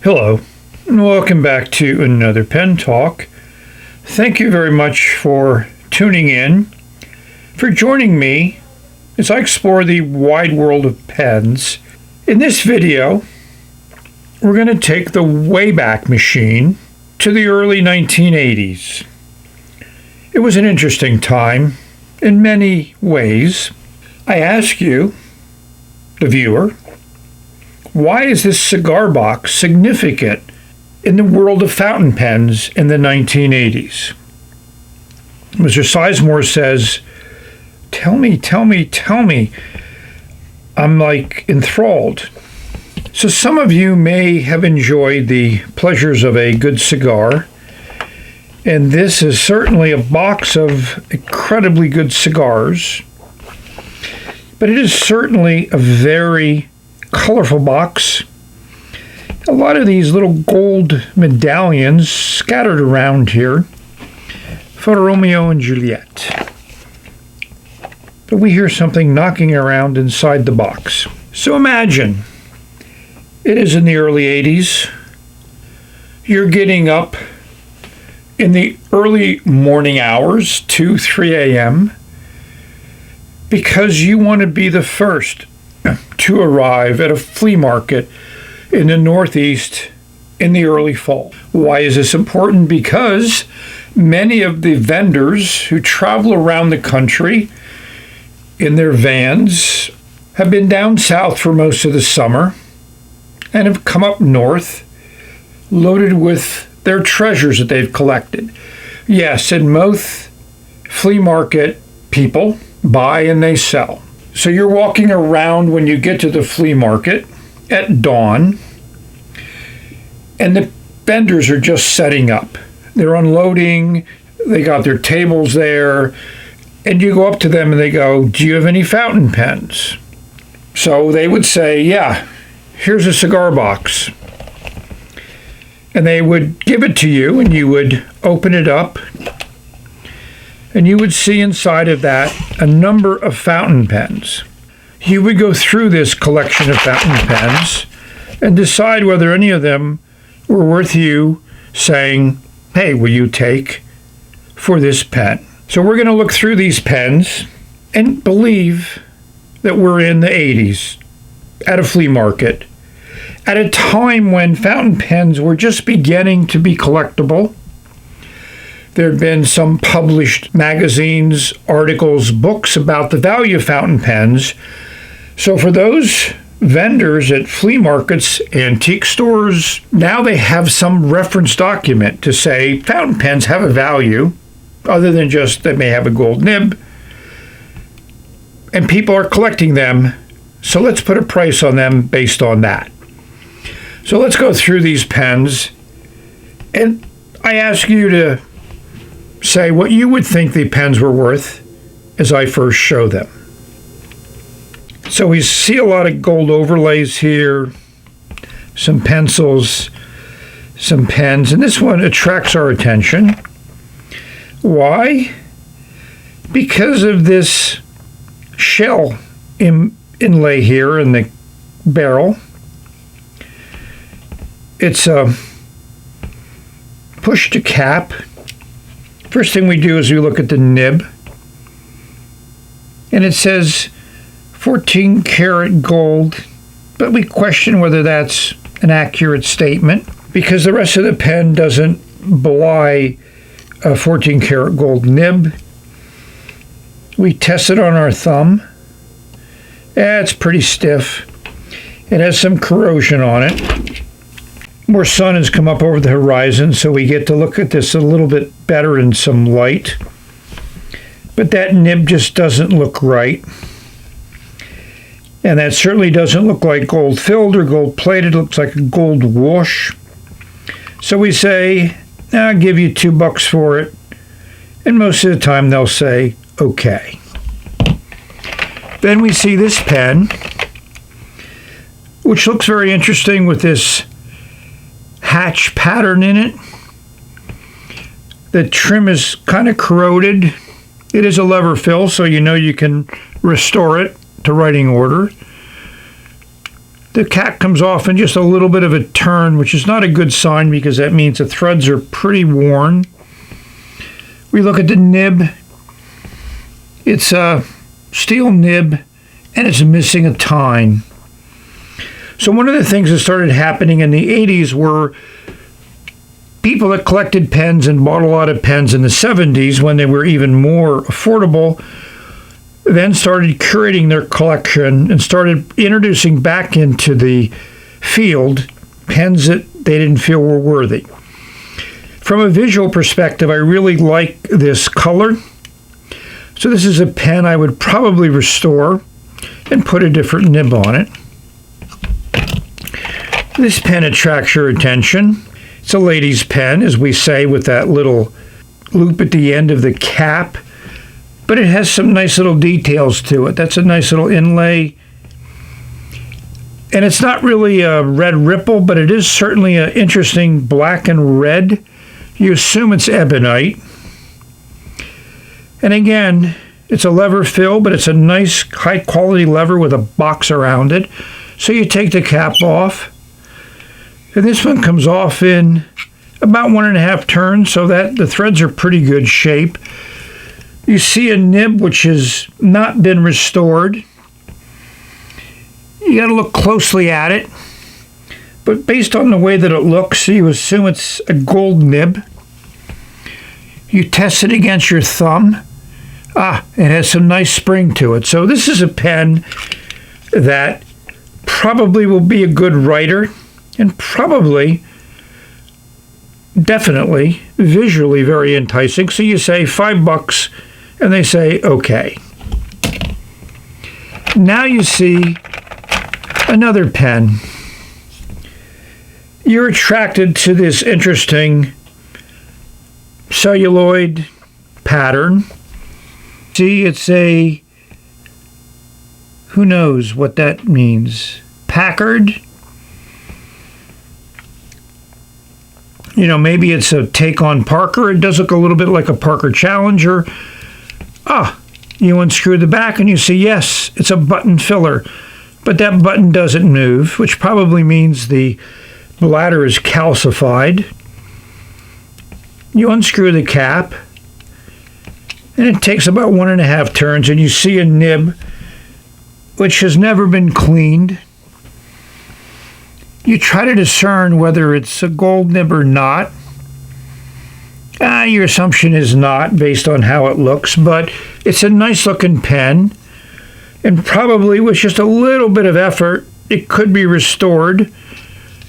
Hello, and welcome back to another Pen Talk. Thank you very much for tuning in, for joining me as I explore the wide world of pens. In this video, we're going to take the Wayback Machine to the early 1980s. It was an interesting time in many ways. I ask you, the viewer, why is this cigar box significant in the world of fountain pens in the 1980s? Mr. Sizemore says, tell me. I'm like enthralled. So some of you may have enjoyed the pleasures of a good cigar, and this is certainly a box of incredibly good cigars, but it is certainly a very colorful box. A lot of these little gold medallions scattered around here for Romeo and Juliet. But we hear something knocking around inside the box. So imagine, it is in the early 80s. You're getting up in the early morning hours, 2, 3 a.m., because you want to be the first to arrive at a flea market in the Northeast in the early fall. Why is this important? Because many of the vendors who travel around the country in their vans have been down south for most of the summer and have come up north loaded with their treasures that they've collected. Yes, and most flea market people buy and they sell. So you're walking around when you get to the flea market at dawn, and the vendors are just setting up. They're unloading, they got their tables there, and you go up to them and they go, do you have any fountain pens? So they would say, yeah, here's a cigar box. And they would give it to you, and you would open it up, and you would see inside of that a number of fountain pens. You would go through this collection of fountain pens and decide whether any of them were worth you saying, hey, will you take for this pen? So we're going to look through these pens and believe that we're in the 80s at a flea market, at a time when fountain pens were just beginning to be collectible. There had been some published magazines, articles, books about the value of fountain pens. So for those vendors at flea markets, antique stores, now they have some reference document to say fountain pens have a value other than just they may have a gold nib, and people are collecting them, so let's put a price on them based on that. So let's go through these pens, and I ask you to say what you would think the pens were worth as I first show them. So we see a lot of gold overlays here, some pencils, some pens, and this one attracts our attention. Why? Because of this shell inlay here in the barrel. It's a push to cap. First thing we do is we look at the nib, and it says 14 karat gold, but we question whether that's an accurate statement because the rest of the pen doesn't belie a 14 karat gold nib. We test it on our thumb. It's pretty stiff. It has some corrosion on it. More sun has come up over the horizon, so we get to look at this a little bit better in some light. But that nib just doesn't look right. And that certainly doesn't look like gold filled or gold plated. It looks like a gold wash. So we say, I'll give you $2 for it. And most of the time they'll say, okay. Then we see this pen, which looks very interesting with this hatch pattern in it. The trim is kind of corroded. It is a lever fill, so you know you can restore it to writing order. The cap comes off in just a little bit of a turn, which is not a good sign because that means the threads are pretty worn. We look at the nib. It's a steel nib, and it's missing a tine. So one of the things that started happening in the 80s were people that collected pens and bought a lot of pens in the 70s when they were even more affordable then started curating their collection and started introducing back into the field pens that they didn't feel were worthy. From a visual perspective, I really like this color. So this is a pen I would probably restore and put a different nib on it. This pen attracts your attention. It's a lady's pen, as we say, with that little loop at the end of the cap. But it has some nice little details to it. That's a nice little inlay. And it's not really a red ripple, but it is certainly an interesting black and red. You assume it's ebonite. And again, it's a lever fill, but it's a nice high quality lever with a box around it. So you take the cap off. And this one comes off in about 1.5 turns, so that the threads are pretty good shape. You see a nib which has not been restored. You got to look closely at it. But based on the way that it looks, you assume it's a gold nib. You test it against your thumb. It has some nice spring to it. So this is a pen that probably will be a good writer and probably, definitely, visually very enticing. So you say $5, and they say, okay. Now you see another pen. You're attracted to this interesting celluloid pattern. See, it's a, who knows what that means? Packard? You know, maybe it's a take on Parker. It does look a little bit like a Parker Challenger. You unscrew the back and you see, yes, it's a button filler. But that button doesn't move, which probably means the bladder is calcified. You unscrew the cap, and it takes about 1.5 turns, and you see a nib which has never been cleaned. You try to discern whether it's a gold nib or not. Your assumption is not, based on how it looks, but it's a nice looking pen, and probably with just a little bit of effort, it could be restored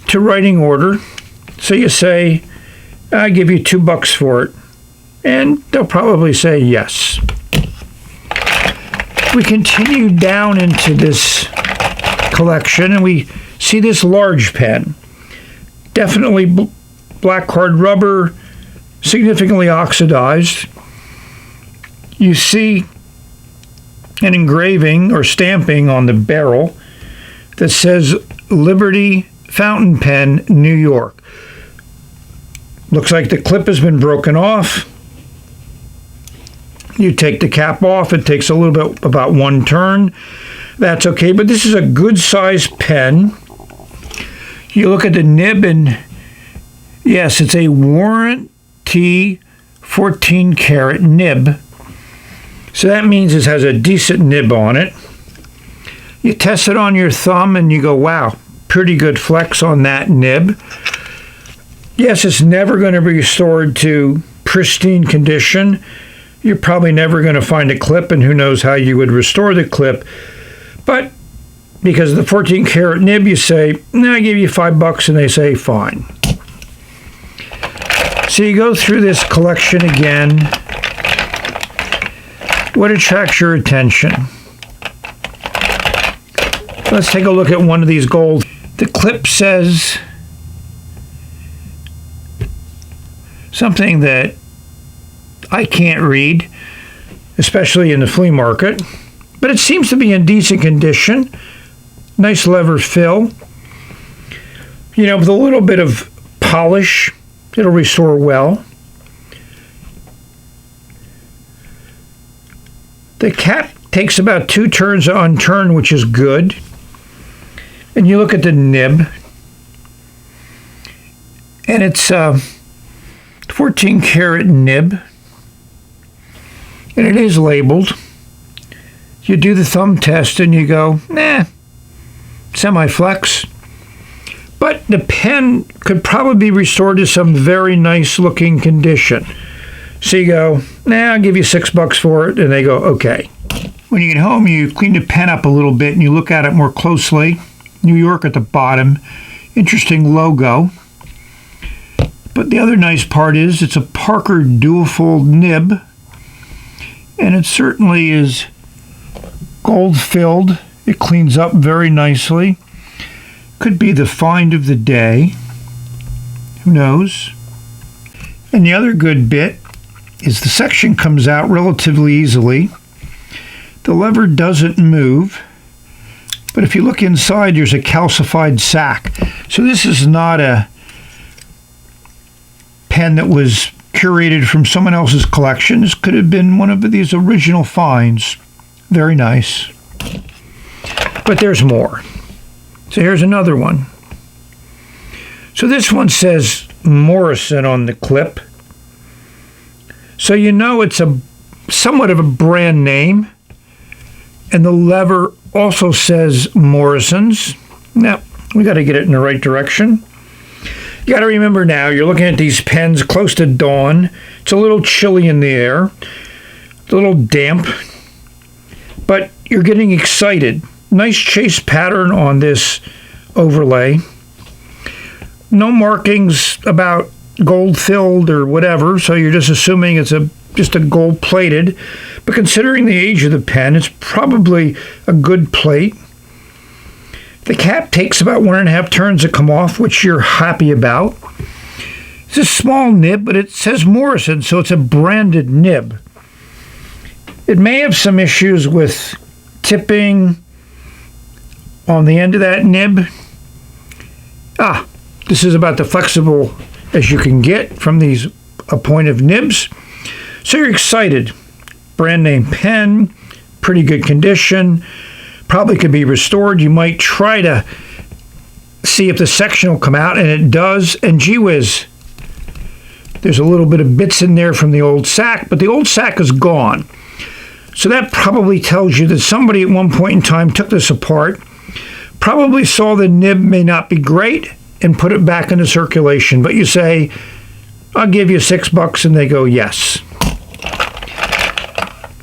to writing order. So you say, I give you $2 for it, and they'll probably say yes. We continue down into this collection, and we see this large pen. Definitely black hard rubber, significantly oxidized. You see an engraving or stamping on the barrel that says Liberty Fountain Pen, New York. Looks like the clip has been broken off. You take the cap off. It takes a little bit, about 1 turn. That's okay, but this is a good size pen. You look at the nib, and yes, it's a warranty 14 karat nib. So that means it has a decent nib on it. You test it on your thumb and you go, wow, pretty good flex on that nib. Yes, it's never going to be restored to pristine condition. You're probably never going to find a clip, and who knows how you would restore the clip. But because of the 14 karat nib, you say, I give you $5, and they say, fine. So you go through this collection again. What attracts your attention? Let's take a look at one of these gold. The clip says something that I can't read, especially in the flea market, but it seems to be in decent condition. Nice lever fill. You know, with a little bit of polish, it'll restore well. The cap takes about 2 turns to unturn, which is good. and you look at the nib, and it's a 14 karat nib, and it is labeled. You do the thumb test and you go, nah, semi-flex. But the pen could probably be restored to some very nice looking condition. So you go, nah, I'll give you $6 for it. And they go, okay. When you get home, you clean the pen up a little bit and you look at it more closely. New York at the bottom. Interesting logo. But the other nice part is it's a Parker dual-fold nib. And it certainly is gold-filled. It cleans up very nicely. Could be the find of the day. Who knows? And the other good bit is the section comes out relatively easily. The lever doesn't move. But if you look inside, there's a calcified sac. So this is not a pen that was curated from someone else's collection. This could have been one of these original finds. Very nice. But there's more. So here's another one. So this one says Morrison on the clip. So you know it's a somewhat of a brand name. And the lever also says Morrison's. Now, we got to get it in the right direction. You got to remember now, you're looking at these pens close to dawn. It's a little chilly in the air, a little damp, but you're getting excited. Nice chase pattern on this overlay. No markings about gold filled or whatever, so you're just assuming it's just a gold plated. But considering the age of the pen, it's probably a good plate. The cap takes about 1.5 turns to come off, which you're happy about. It's a small nib, but it says Morrison, so it's a branded nib. It may have some issues with tipping on the end of that nib. This is about the flexible as you can get from these appointive nibs. So you're excited. Brand name pen, pretty good condition. Probably could be restored. You might try to see if the section will come out, and it does. And gee whiz, there's a little bit of bits in there from the old sack, but the old sack is gone. So that probably tells you that somebody at one point in time took this apart, probably saw the nib may not be great, and put it back into circulation. But you say, I'll give you $6, and they go, yes.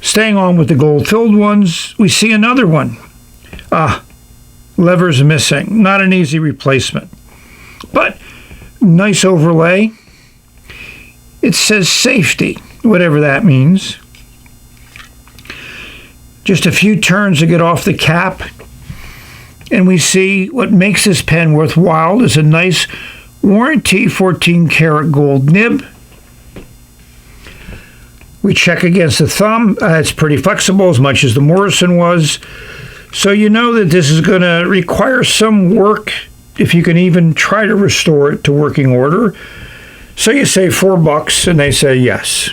Staying on with the gold-filled ones, we see another one. Lever's missing. Not an easy replacement. But nice overlay. It says safety, whatever that means. Just a few turns to get off the cap. And we see what makes this pen worthwhile is a nice warranty 14 karat gold nib. We check against the thumb. It's pretty flexible, as much as the Morrison was. So you know that this is going to require some work if you can even try to restore it to working order. So you say $4, and they say yes.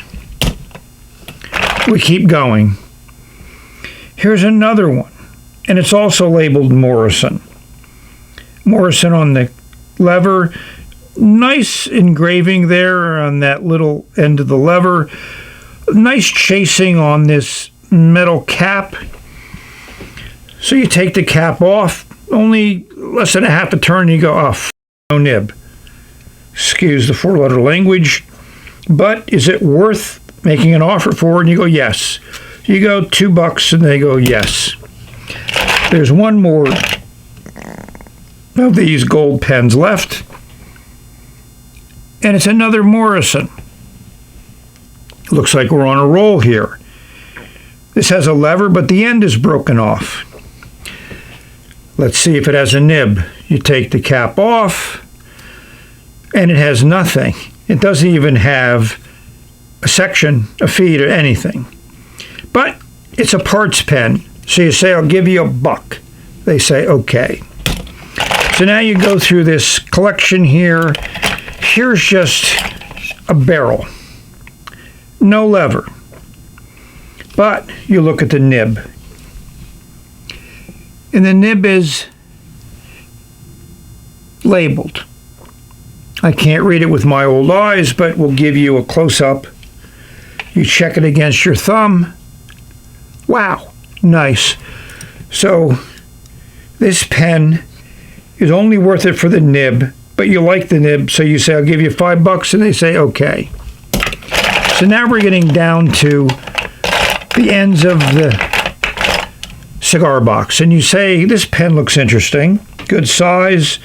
We keep going. Here's another one, and it's also labeled Morrison. Morrison on the lever. Nice engraving there on that little end of the lever. Nice chasing on this metal cap. So you take the cap off, only less than a half a turn, you go, no nib. Excuse the four-letter language. But is it worth making an offer for? And you go, yes. You go $2, and they go, yes. There's one more of these gold pens left, and it's another Morrison. Looks like we're on a roll here. This has a lever, but the end is broken off. Let's see if it has a nib. You take the cap off, and it has nothing. It doesn't even have a section, a feed, or anything. But it's a parts pen, so you say, I'll give you $1. They say, okay. So now you go through this collection here. Here's just a barrel. No lever. But you look at the nib. And the nib is labeled. I can't read it with my old eyes, but we'll give you a close-up. You check it against your thumb. Wow, nice. So this pen is only worth it for the nib, but you like the nib, so you say, I'll give you $5, and they say, okay. So now we're getting down to the ends of the cigar box, and you say, this pen looks interesting, good size.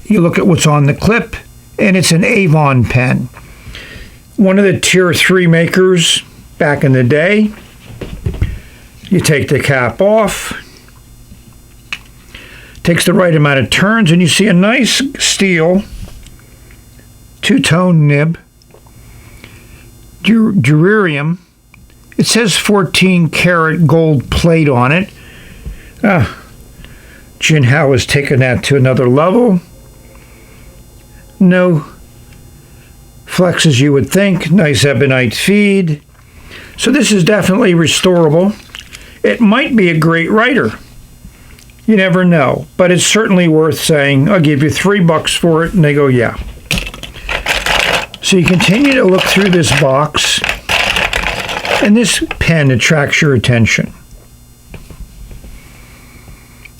You look at what's on the clip, and it's an Avon pen. One of the tier 3 makers back in the day. You take the cap off. Takes the right amount of turns, and you see a nice steel two-tone nib. Durarium. It says 14 karat gold plate on it. Jinhao has taken that to another level. No flex as you would think. Nice ebonite feed. So this is definitely restorable. It might be a great writer. You never know. But it's certainly worth saying, I'll give you $3 for it. And they go, yeah. So you continue to look through this box. And this pen attracts your attention.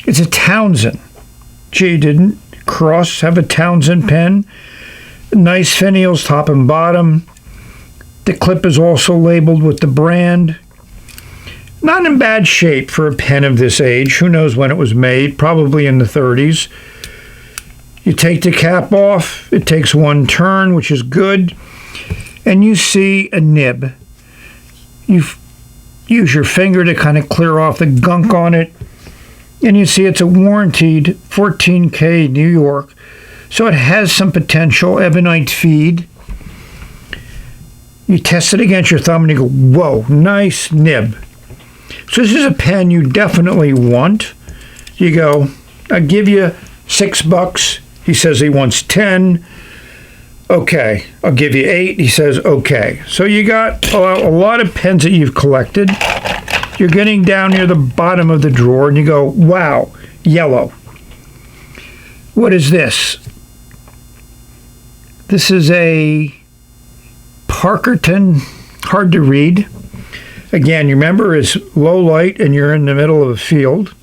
It's a Townsend. Gee, didn't Cross have a Townsend pen? Nice finials top and bottom. The clip is also labeled with the brand. Not in bad shape for a pen of this age. Who knows when it was made? Probably in the 30s. You take the cap off. It takes one turn, which is good. And you see a nib. You use your finger to kind of clear off the gunk on it. And you see it's a warranted 14K New York. So it has some potential ebonite feed. You test it against your thumb and you go, whoa, nice nib. So this is a pen you definitely want. You go, I'll give you $6. He says he wants 10. Okay, I'll give you 8. He says, okay. So you got a lot of pens that you've collected. You're getting down near the bottom of the drawer and you go, wow, yellow. What is this? This is a Parkerton, hard to read. Again, you remember it's low light and you're in the middle of a field.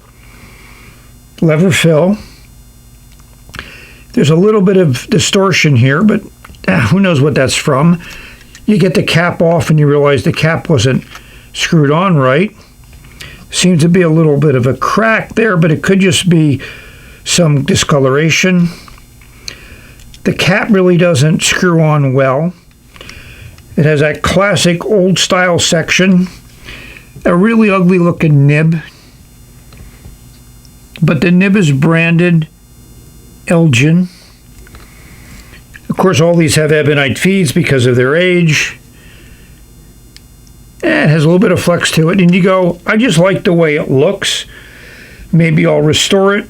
Lever fill. There's a little bit of distortion here, but who knows what that's from. You get the cap off and you realize the cap wasn't screwed on right. Seems to be a little bit of a crack there, but it could just be some discoloration. The cap really doesn't screw on well. It has that classic old style section. A really ugly looking nib. But the nib is branded Elgin. Of course, all these have ebonite feeds because of their age. It has a little bit of flex to it. And you go, I just like the way it looks. Maybe I'll restore it.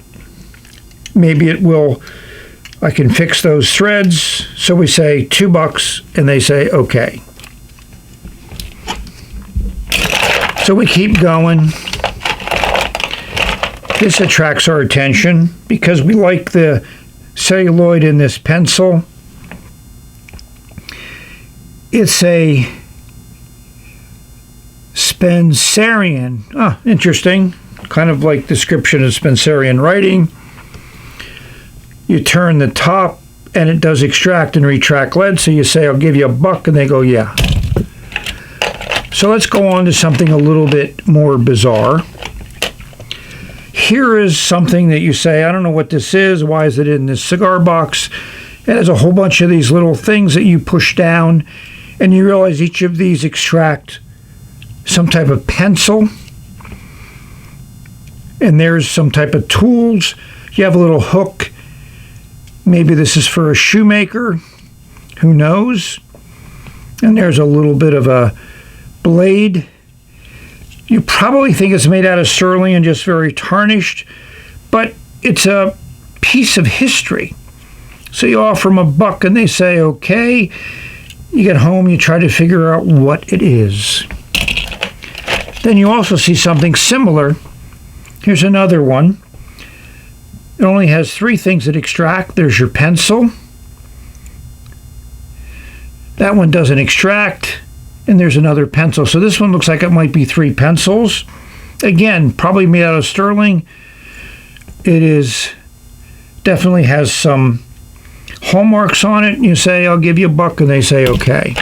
Maybe it will, I can fix those threads. So we say $2 and they say, okay. So we keep going. This attracts our attention because we like the celluloid in this pencil. It's a Spencerian. Interesting. Kind of like description of Spencerian writing. You turn the top and it does extract and retract lead. So you say, I'll give you $1 and they go, yeah. So let's go on to something a little bit more bizarre. Here is something that you say, I don't know what this is. Why is it in this cigar box? It has a whole bunch of these little things that you push down and you realize each of these extract some type of pencil. And there's some type of tools. You have a little hook. Maybe this is for a shoemaker. Who knows? And there's a little bit of a blade. You probably think it's made out of sterling and just very tarnished, but it's a piece of history. So you offer them $1 and they say, okay. You get home, you try to figure out what it is. Then you also see something similar. Here's another one. It only has 3 things that extract. There's your pencil. That one doesn't extract. And there's another pencil. So this one looks like it might be 3 pencils. Again, probably made out of sterling. It is definitely has some hallmarks on it. You say, I'll give you $1, and they say, okay.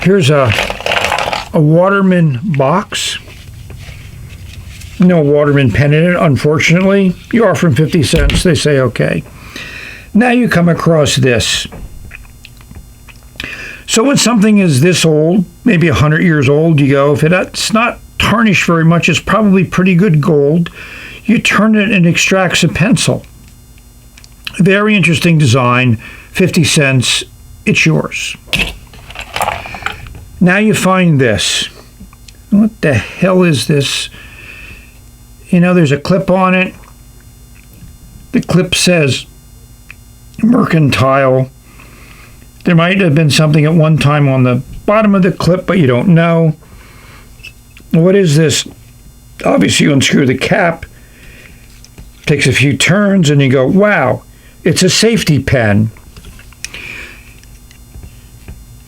Here's a Waterman box. No Waterman pen in it, unfortunately. You offer them 50 cents. They say, okay. Now you come across this. So when something is this old, maybe 100 years old, you go, if it's not tarnished very much, it's probably pretty good gold. You turn it and it extracts a pencil. Very interesting design, 50 cents, it's yours. Now you find this. What the hell is this? You know, there's a clip on it. The clip says mercantile. There might have been something at one time on the bottom of the clip, but you don't know. What is this? Obviously, you unscrew the cap. Takes a few turns, and you go, wow, it's a safety pen.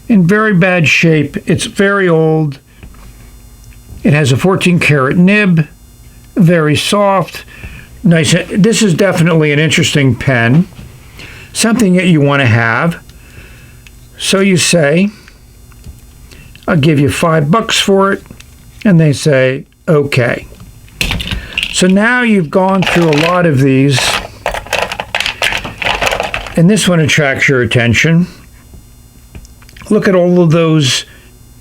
In very bad shape. It's very old. It has a 14-karat nib. Very soft. Nice. This is definitely an interesting pen. Something that you want to have. So you say, I'll give you $5 for it. And they say, okay. So now you've gone through a lot of these. And this one attracts your attention. Look at all of those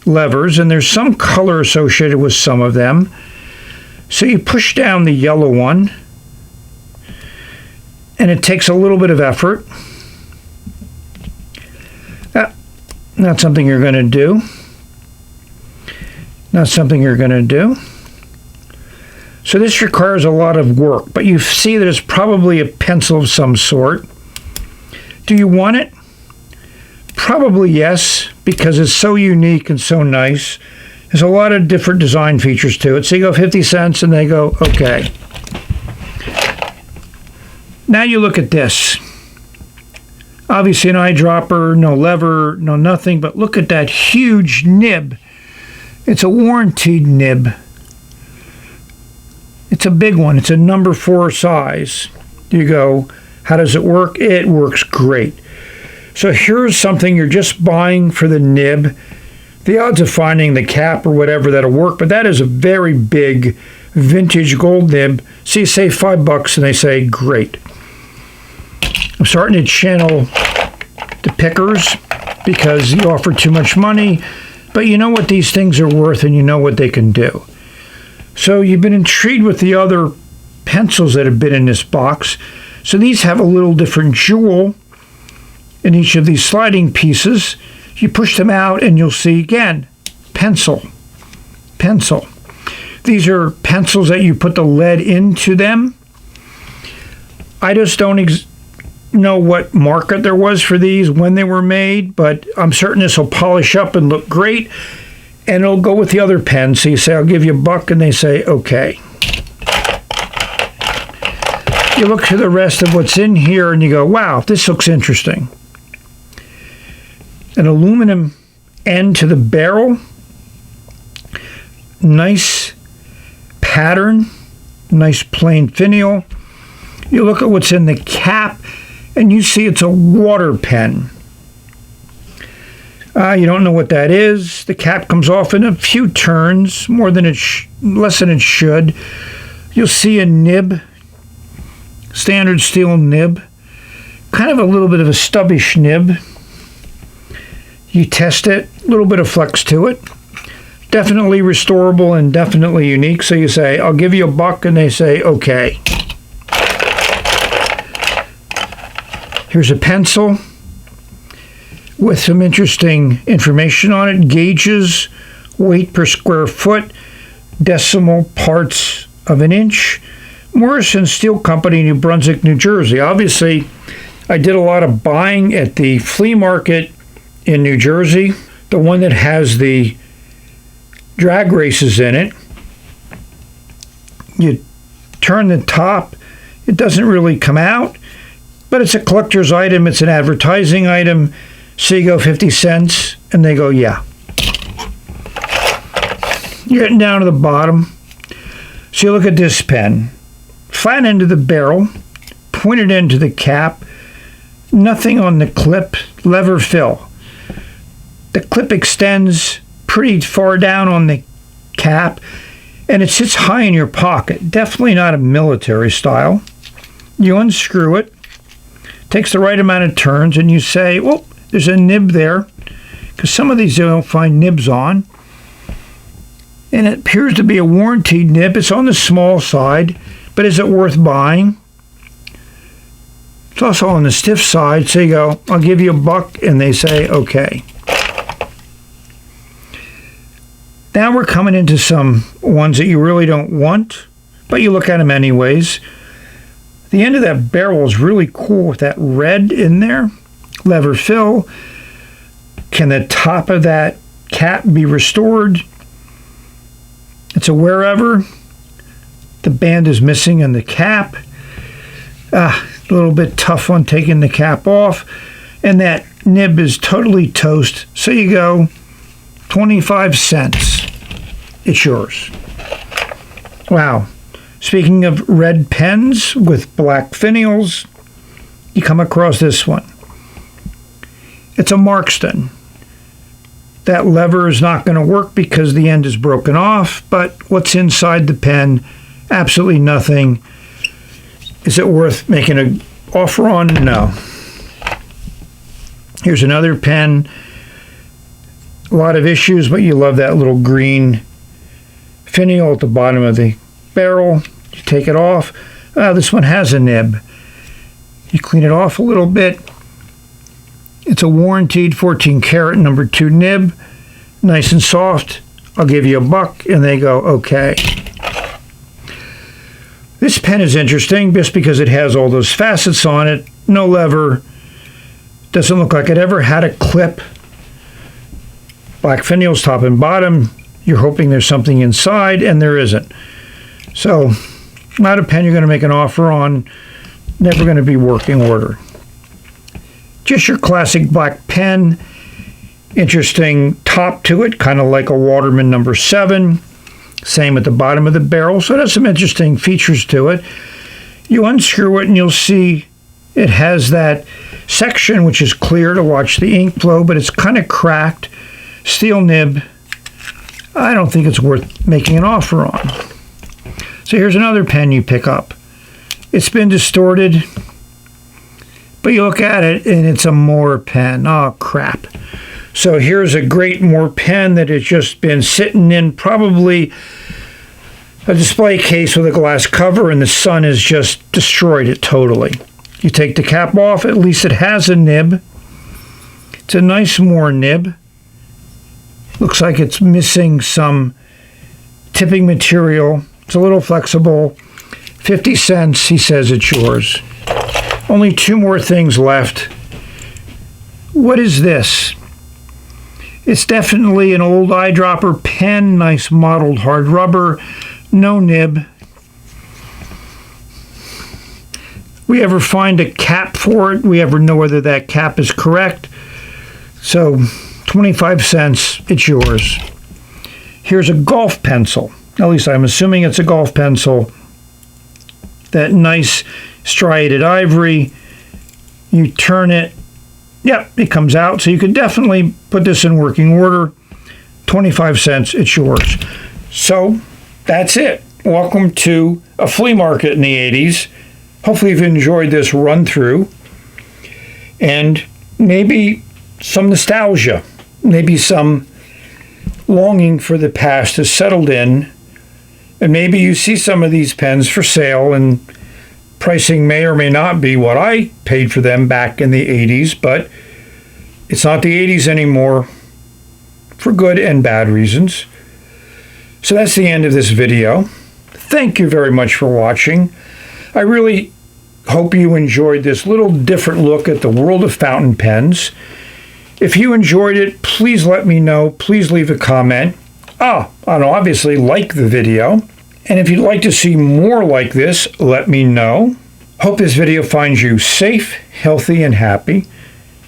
levers, and there's some color associated with some of them. So you push down the yellow one, and it takes a little bit of effort. Not something you're going to do. Not something you're going to do. So this requires a lot of work, but you see that it's probably a pencil of some sort. Do you want it? Probably yes, because it's so unique and so nice. There's a lot of different design features to it. So you go 50 cents and they go, okay. Now you look at this. Obviously an eyedropper, no lever, no nothing, but look at that huge nib. It's a warranted nib. It's a big one. It's a number 4 size. You go, how does it work? It works great. So here's something you're just buying for the nib. The odds of finding the cap or whatever that'll work, but that is a very big vintage gold nib. So you say $5 and they say, great. I'm starting to channel the pickers because you offer too much money, but you know what these things are worth and you know what they can do. So you've been intrigued with the other pencils that have been in this box. So these have a little different jewel in each of these sliding pieces. You push them out and you'll see again, pencil, pencil. These are pencils that you put the lead into them. I just don't know what market there was for these when they were made, but I'm certain this will polish up and look great, and it'll go with the other pen. So you say, I'll give you $1, and they say, okay. You look to the rest of what's in here and you go, wow, this looks interesting. An aluminum end to the barrel. Nice pattern. Nice plain finial. You look at what's in the cap and you see it's a water pen. You don't know what that is. The cap comes off in a few turns, less than it should. You'll see a nib, standard steel nib, kind of a little bit of a stubbish nib. You test it, a little bit of flex to it. Definitely restorable and definitely unique. So you say, I'll give you $1, and they say, okay. Here's a pencil with some interesting information on it. Gauges, weight per square foot, decimal parts of an inch. Morrison Steel Company, New Brunswick, New Jersey. Obviously, I did a lot of buying at the flea market in New Jersey, the one that has the drag races in it. You turn the top, it doesn't really come out, but it's a collector's item, it's an advertising item. So you go 50 cents, and they go, yeah. You're getting down to the bottom. So you look at this pen. Flat end of the barrel, pointed into the cap, nothing on the clip, lever fill. The clip extends pretty far down on the cap, and it sits high in your pocket. Definitely not a military style. You unscrew it, takes the right amount of turns, and you say, well, there's a nib there, because some of these you don't find nibs on. And it appears to be a warranty nib. It's on the small side, but is it worth buying? It's also on the stiff side, so you go, I'll give you $1, and they say, okay. Now we're coming into some ones that you really don't want, but you look at them anyways. The end of that barrel is really cool with that red in there. Lever fill. Can the top of that cap be restored? It's a wherever. The band is missing in the cap. A little bit tough on taking the cap off. And that nib is totally toast. So you go 25 cents. It's yours. Wow. Speaking of red pens with black finials, you come across this one. It's a Markston. That lever is not going to work because the end is broken off, but what's inside the pen? Absolutely nothing. Is it worth making an offer on? No. Here's another pen. A lot of issues, but you love that little green finial at the bottom of the barrel. You take it off. This one has a nib. You clean it off a little bit. It's a warranted 14 karat number 2 nib. Nice and soft. I'll give you $1, and they go, okay. This pen is interesting just because it has all those facets on it. No lever. Doesn't look like it ever had a clip. Black finials top and bottom. You're hoping there's something inside, and there isn't. So, not a pen you're going to make an offer on. Never going to be working order. Just your classic black pen. Interesting top to it, kind of like a Waterman number 7. Same at the bottom of the barrel, so it has some interesting features to it. You unscrew it and you'll see it has that section which is clear to watch the ink flow, but it's kind of cracked. Steel nib. I don't think it's worth making an offer on. So here's another pen you pick up. It's been distorted, but you look at it and it's a Moore pen. Oh, crap. So here's a great Moore pen that has just been sitting in probably a display case with a glass cover, and the sun has just destroyed it totally. You take the cap off, at least it has a nib. It's a nice Moore nib. Looks like it's missing some tipping material. It's a little flexible. 50 cents, he says it's yours. Only 2 more things left. What is this? It's definitely an old eyedropper pen, nice mottled hard rubber, no nib. We ever find a cap for it? We ever know whether that cap is correct? So 25 cents, it's yours. Here's a golf pencil. At least I'm assuming it's a golf pencil. That nice striated ivory. You turn it. Yep, it comes out. So you could definitely put this in working order. 25 cents, it's yours. So that's it. Welcome to a flea market in the 80s. Hopefully you've enjoyed this run through. And maybe some nostalgia. Maybe some longing for the past has settled in. And maybe you see some of these pens for sale, and pricing may or may not be what I paid for them back in the 80s, but it's not the 80s anymore for good and bad reasons. So that's the end of this video. Thank you very much for watching. I really hope you enjoyed this little different look at the world of fountain pens. If you enjoyed it, please let me know. Please leave a comment. And obviously like the video And if you'd like to see more like this, let me know. Hope this video finds you safe, healthy, and happy,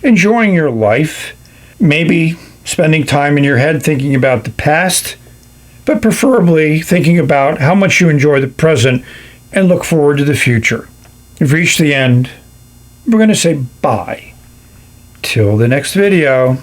enjoying your life, maybe spending time in your head thinking about the past, but preferably thinking about how much you enjoy the present and look forward to the future. We've reached the end. We're going to say bye. Till the next video.